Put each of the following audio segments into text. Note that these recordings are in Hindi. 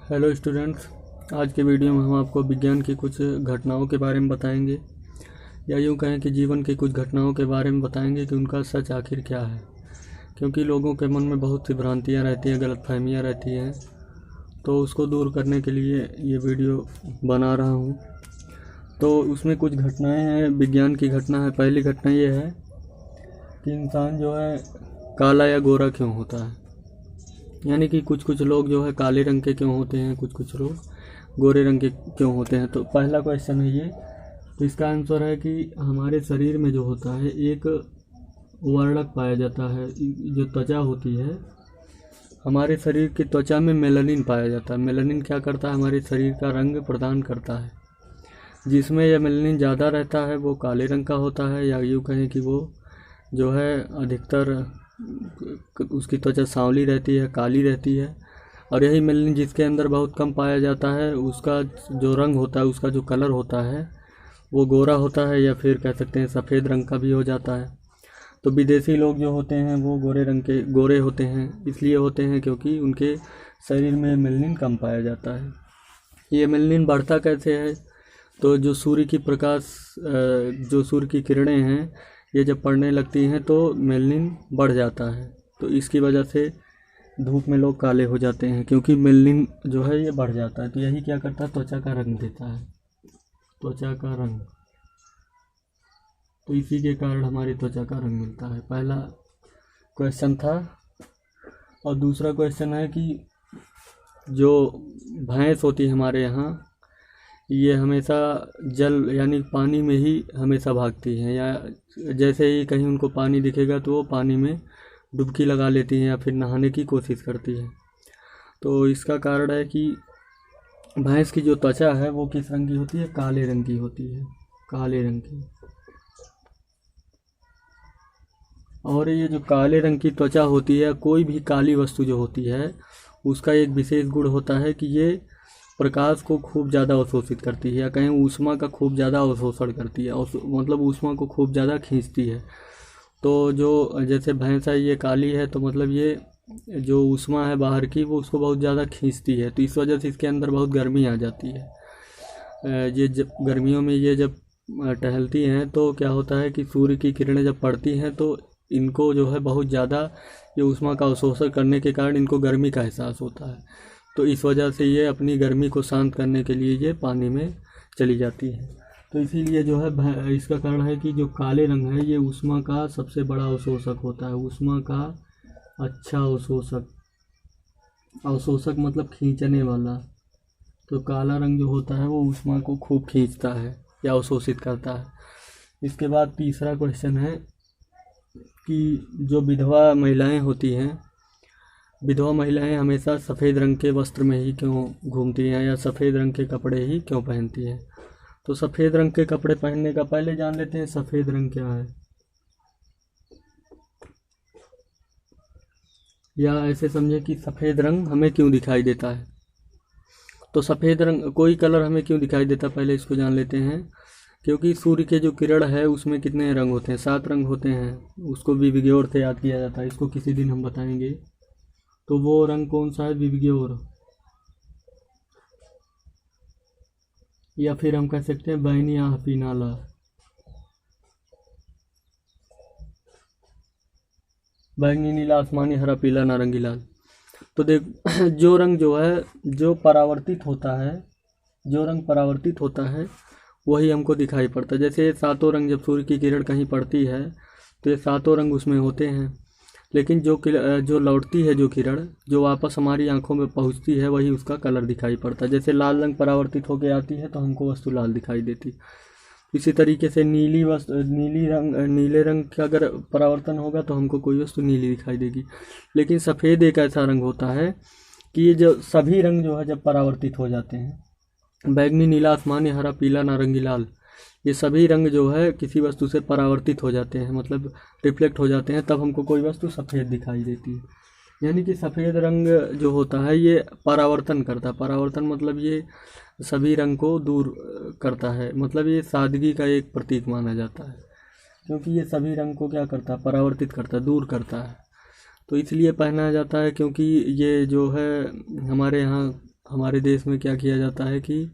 हेलो स्टूडेंट्स, आज के वीडियो में हम आपको विज्ञान की कुछ घटनाओं के बारे में बताएंगे, या यूँ कहें कि जीवन की कुछ घटनाओं के बारे में बताएंगे कि उनका सच आखिर क्या है। क्योंकि लोगों के मन में बहुत सी भ्रांतियाँ रहती हैं, गलतफहमियाँ रहती हैं, तो उसको दूर करने के लिए ये वीडियो बना रहा हूँ। तो उसमें कुछ घटनाएँ हैं, विज्ञान की घटना है। पहली घटना ये है कि इंसान जो है काला या गोरा क्यों होता है, यानी कि कुछ लोग जो है काले रंग के क्यों होते हैं, कुछ लोग गोरे रंग के क्यों होते हैं। तो पहला क्वेश्चन है ये। तो इसका आंसर है कि हमारे शरीर में जो होता है एक वर्णक पाया जाता है, जो त्वचा होती है हमारे शरीर की त्वचा में मेलानिन पाया जाता है। मेलानिन क्या करता है, हमारे शरीर का रंग प्रदान करता है। जिसमें यह मेलानिन ज़्यादा रहता है वो काले रंग का होता है, या यूँ कहें कि वो जो है अधिकतर उसकी त्वचा सांवली रहती है, काली रहती है। और यही मेलानिन जिसके अंदर बहुत कम पाया जाता है, उसका जो रंग होता है, उसका जो कलर होता है वो गोरा होता है, या फिर कह सकते हैं सफ़ेद रंग का भी हो जाता है। तो विदेशी लोग जो होते हैं वो गोरे होते हैं, इसलिए होते हैं क्योंकि उनके शरीर में मेलानिन कम पाया जाता है। ये मेलानिन बढ़ता कैसे है, तो जो सूर्य की किरणें हैं, ये जब पड़ने लगती हैं तो मेलानिन बढ़ जाता है। तो इसकी वजह से धूप में लोग काले हो जाते हैं, क्योंकि मेलानिन जो है ये बढ़ जाता है। तो यही क्या करता है, त्वचा का रंग देता है, त्वचा का रंग। तो इसी के कारण हमारी त्वचा का रंग मिलता है। पहला क्वेश्चन था। और दूसरा क्वेश्चन है कि जो भैंस होती है हमारे यहाँ, ये हमेशा जल यानी पानी में ही हमेशा भागती हैं, या जैसे ही कहीं उनको पानी दिखेगा तो वो पानी में डुबकी लगा लेती हैं या फिर नहाने की कोशिश करती है। तो इसका कारण है कि भैंस की जो त्वचा है वो किस रंग की होती है, काले रंग की होती है, काले रंग की। और ये जो काले रंग की त्वचा होती है, कोई भी काली वस्तु जो होती है उसका एक विशेष गुण होता है कि ये प्रकाश को खूब ज़्यादा अवशोषित करती है, या कहीं ऊष्मा का खूब ज़्यादा अवशोषण करती है, मतलब ऊष्मा को खूब ज़्यादा खींचती है। तो जो जैसे भैंस है ये काली है, तो मतलब ये जो ऊष्मा है बाहर की वो उसको बहुत ज़्यादा खींचती है। तो इस वजह से इसके अंदर बहुत गर्मी आ जाती है। ये जब गर्मियों में ये जब टहलती हैं तो क्या होता है कि सूर्य की किरणें जब पड़ती हैं तो इनको जो है बहुत ज़्यादा ये ऊष्मा का अवशोषण करने के कारण इनको गर्मी का एहसास होता है। तो इस वजह से ये अपनी गर्मी को शांत करने के लिए ये पानी में चली जाती है। तो इसीलिए जो है इसका कारण है कि जो काले रंग है ये ऊष्मा का सबसे बड़ा अवशोषक होता है, ऊष्मा का अच्छा अवशोषक मतलब खींचने वाला। तो काला रंग जो होता है वो ऊष्मा को खूब खींचता है या अवशोषित करता है। इसके बाद तीसरा क्वेश्चन है कि जो विधवा महिलाएं होती हैं, विधवा महिलाएं हमेशा सफ़ेद रंग के वस्त्र में ही क्यों घूमती हैं, या सफ़ेद रंग के कपड़े ही क्यों पहनती हैं। तो सफ़ेद रंग के कपड़े पहनने का पहले जान लेते हैं सफ़ेद रंग क्या है, या ऐसे समझे कि सफ़ेद रंग हमें क्यों दिखाई देता है। तो सफ़ेद रंग, कोई कलर हमें क्यों दिखाई देता है, पहले इसको जान लेते हैं। क्योंकि सूर्य के जो किरण है उसमें कितने रंग होते हैं, 7 रंग होते हैं। उसको विविग्योर से याद किया जाता है, इसको किसी दिन हम बताएंगे। तो वो रंग कौन सा है, विविग्योर, या फिर हम कह सकते हैं बैनी या हफीनाला। बैंगनी, नीला, आसमानी, हरा, पीला, नारंगी, लाल। तो देख जो रंग जो है जो परावर्तित होता है, जो रंग परावर्तित होता है वही हमको दिखाई पड़ता है। जैसे 7 रंग जब सूर्य की किरण कहीं पड़ती है तो ये 7 रंग उसमें होते हैं, लेकिन जो लौटती है, जो किरण जो वापस हमारी आंखों में पहुंचती है, वही उसका कलर दिखाई पड़ता है। जैसे लाल रंग परावर्तित होकर आती है तो हमको वस्तु लाल दिखाई देती। इसी तरीके से नीले रंग का अगर परावर्तन होगा तो हमको कोई वस्तु नीली दिखाई देगी। लेकिन सफ़ेद एक ऐसा रंग होता है कि ये जो सभी रंग जो है जब परावर्तित हो जाते हैं, बैंगनी, नीला, आसमानी, हरा, पीला, नारंगी, लाल, ये सभी रंग जो है किसी वस्तु से परावर्तित हो जाते हैं, मतलब रिफ्लेक्ट हो जाते हैं, तब हमको कोई वस्तु सफ़ेद दिखाई देती है। यानी कि सफ़ेद रंग जो होता है ये परावर्तन करता है। परावर्तन मतलब ये सभी रंग को दूर करता है, मतलब ये सादगी का एक प्रतीक माना जाता है, क्योंकि ये सभी रंग को क्या करता है, परावर्तित करता है, दूर करता है। तो इसलिए पहना जाता है, क्योंकि ये जो है हमारे यहाँ हमारे देश में क्या किया जाता है कि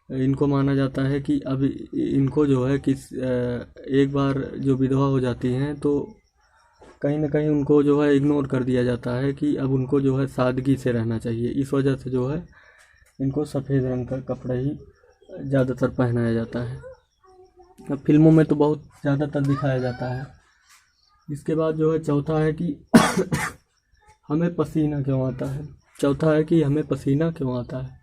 इनको माना जाता है कि अब इनको जो है कि एक बार जो विधवा हो जाती हैं तो कहीं ना कहीं उनको जो है इग्नोर कर दिया जाता है कि अब उनको जो है सादगी से रहना चाहिए। इस वजह से जो है इनको सफ़ेद रंग का कपड़ा ही ज़्यादातर पहनाया जाता है। अब फिल्मों में तो बहुत ज़्यादातर दिखाया जाता है। इसके बाद जो है चौथा है कि हमें पसीना क्यों आता है। चौथा है कि हमें पसीना क्यों आता है।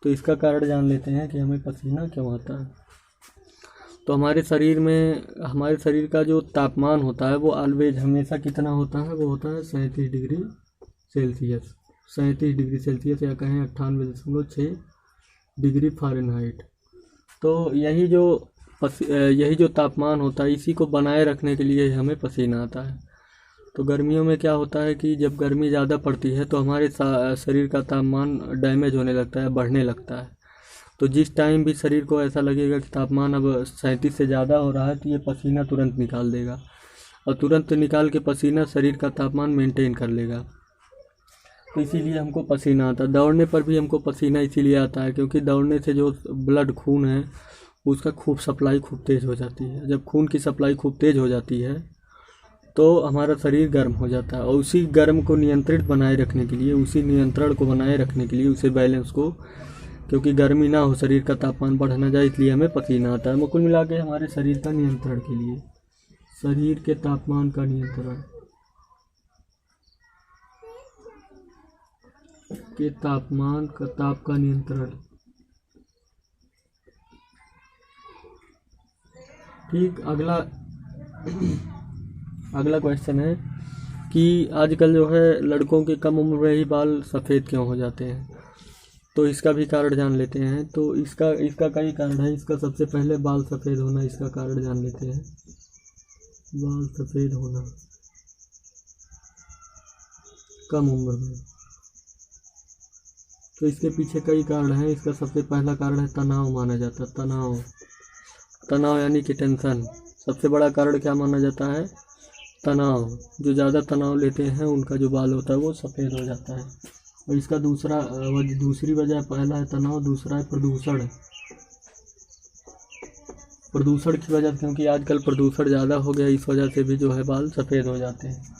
तो इसका कारण जान लेते हैं कि हमें पसीना क्यों आता है। तो हमारे शरीर का जो तापमान होता है वो ऑलवेज हमेशा कितना होता है, वो होता है 37 डिग्री सेल्सियस। 37 डिग्री सेल्सियस या कहें 98.6 डिग्री फ़ारेनहाइट। तो यही जो तापमान होता है इसी को बनाए रखने के लिए हमें पसीना आता है। तो गर्मियों में क्या होता है कि जब गर्मी ज़्यादा पड़ती है तो हमारे शरीर का तापमान डैमेज होने लगता है, बढ़ने लगता है। तो जिस टाइम भी शरीर को ऐसा लगेगा कि तापमान अब 37 से ज़्यादा हो रहा है तो ये पसीना तुरंत निकाल देगा, और तुरंत निकाल के पसीना शरीर का तापमान मेंटेन कर लेगा। तो इसीलिए हमको पसीना आता है। दौड़ने पर भी हमको पसीना इसीलिए आता है क्योंकि दौड़ने से जो ब्लड खून है उसका सप्लाई खूब तेज़ हो जाती है। जब खून की सप्लाई खूब तेज़ हो जाती है तो हमारा शरीर गर्म हो जाता है, और उसी गर्म को नियंत्रण को बनाए रखने के लिए उसे बैलेंस को, क्योंकि गर्मी ना हो, शरीर का तापमान बढ़ ना जाए, इसलिए हमें पसीना आता है। कुल मिला के हमारे शरीर का नियंत्रण के लिए, शरीर के तापमान का नियंत्रण ताप का नियंत्रण। ठीक, अगला क्वेश्चन है कि आजकल जो है लड़कों के कम उम्र में ही बाल सफ़ेद क्यों हो जाते हैं। तो इसका भी कारण जान लेते हैं। तो इसका कई कारण है। इसका सबसे पहले बाल सफ़ेद होना, इसका कारण जान लेते हैं। बाल सफ़ेद होना कम उम्र में, तो इसके पीछे कई कारण हैं। इसका सबसे पहला कारण है तनाव माना जाता है। तनाव यानी कि टेंशन। सबसे बड़ा कारण क्या माना जाता है? तनाव। जो ज़्यादा तनाव लेते हैं उनका जो बाल होता है वो सफ़ेद हो जाता है। और इसका दूसरी वजह, पहला है तनाव, दूसरा है प्रदूषण की वजह, क्योंकि आजकल प्रदूषण ज़्यादा हो गया, इस वजह से भी जो है बाल सफ़ेद हो जाते हैं।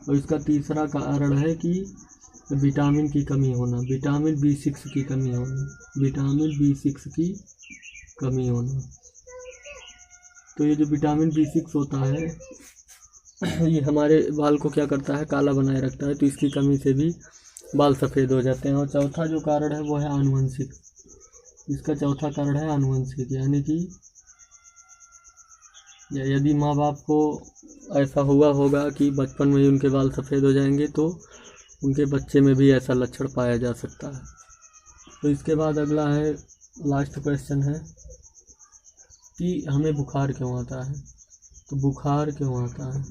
और इसका तीसरा कारण है कि विटामिन की कमी होना, विटामिन B6 की कमी होना। तो ये जो विटामिन B6 होता है ये हमारे बाल को क्या करता है? काला बनाए रखता है। तो इसकी कमी से भी बाल सफ़ेद हो जाते हैं। और चौथा जो कारण है वो है आनुवंशिक। इसका चौथा कारण है आनुवंशिक, यानी कि यदि माँ बाप को ऐसा हुआ होगा कि बचपन में ही उनके बाल सफ़ेद हो जाएंगे तो उनके बच्चे में भी ऐसा लक्षण पाया जा सकता है। तो इसके बाद अगला है, लास्ट क्वेश्चन है कि हमें बुखार क्यों आता है। तो बुखार क्यों आता है?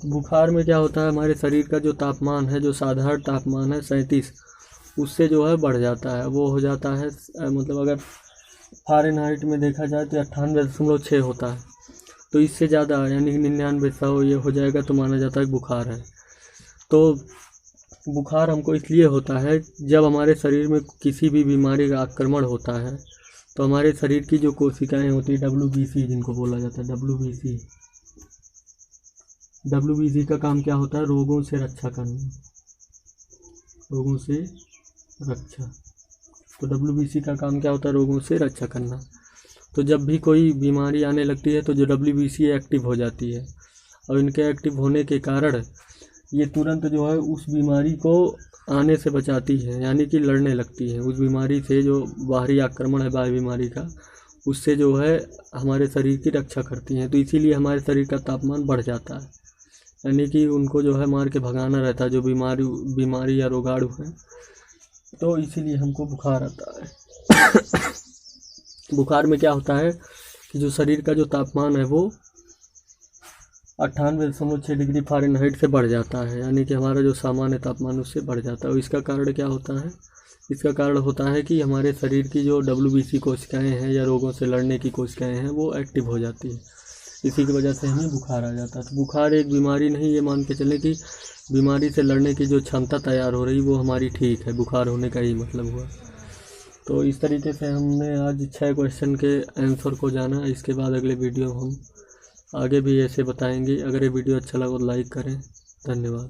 बुखार में क्या होता है, हमारे शरीर का जो तापमान है, जो साधारण तापमान है 37, उससे जो है बढ़ जाता है। वो हो जाता है मतलब अगर फ़ारेनहाइट में देखा जाए तो 98.6 होता है। तो इससे ज़्यादा यानी 99 ये हो जाएगा तो माना जाता है बुखार है। तो बुखार हमको इसलिए होता है जब हमारे शरीर में किसी भी बीमारी का आक्रमण होता है तो हमारे शरीर की जो कोशिकाएं होती है, WBC जिनको बोला जाता है, WBC का काम क्या होता है? रोगों से रक्षा करना, रोगों से रक्षा। तो WBC का काम क्या होता है? रोगों से रक्षा करना। तो जब भी कोई बीमारी आने लगती है तो जो WBC एक्टिव हो जाती है, और इनके एक्टिव होने के कारण ये तुरंत जो है उस बीमारी को आने से बचाती है, यानी कि लड़ने लगती है उस बीमारी से। जो बाहरी आक्रमण है बाहरी बीमारी का, उससे जो है हमारे शरीर की रक्षा करती हैं। तो इसीलिए हमारे शरीर का तापमान बढ़ जाता है, यानी कि उनको जो है मार के भगाना रहता है जो बीमारी या रोगाणु है। तो इसीलिए हमको बुखार आता है। बुखार में क्या होता है कि जो शरीर का जो तापमान है वो 98.6 डिग्री फ़ारेनहाइट से बढ़ जाता है, यानी कि हमारा जो सामान्य तापमान उससे बढ़ जाता है। और इसका कारण क्या होता है? इसका कारण होता है कि हमारे शरीर की जो WBC कोशिकाएं हैं या रोगों से लड़ने की कोशिकाएं हैं वो एक्टिव हो जाती है। इसी की वजह से हमें बुखार आ जाता है। तो बुखार एक बीमारी नहीं, ये मान के चले कि बीमारी से लड़ने की जो क्षमता तैयार हो रही वो हमारी ठीक है, बुखार होने का ही मतलब हुआ। तो इस तरीके से हमने आज 6 क्वेश्चन के आंसर को जाना। इसके बाद अगले वीडियो हम आगे भी ऐसे बताएंगे। अगर ये वीडियो अच्छा लगा तो लाइक करें। धन्यवाद।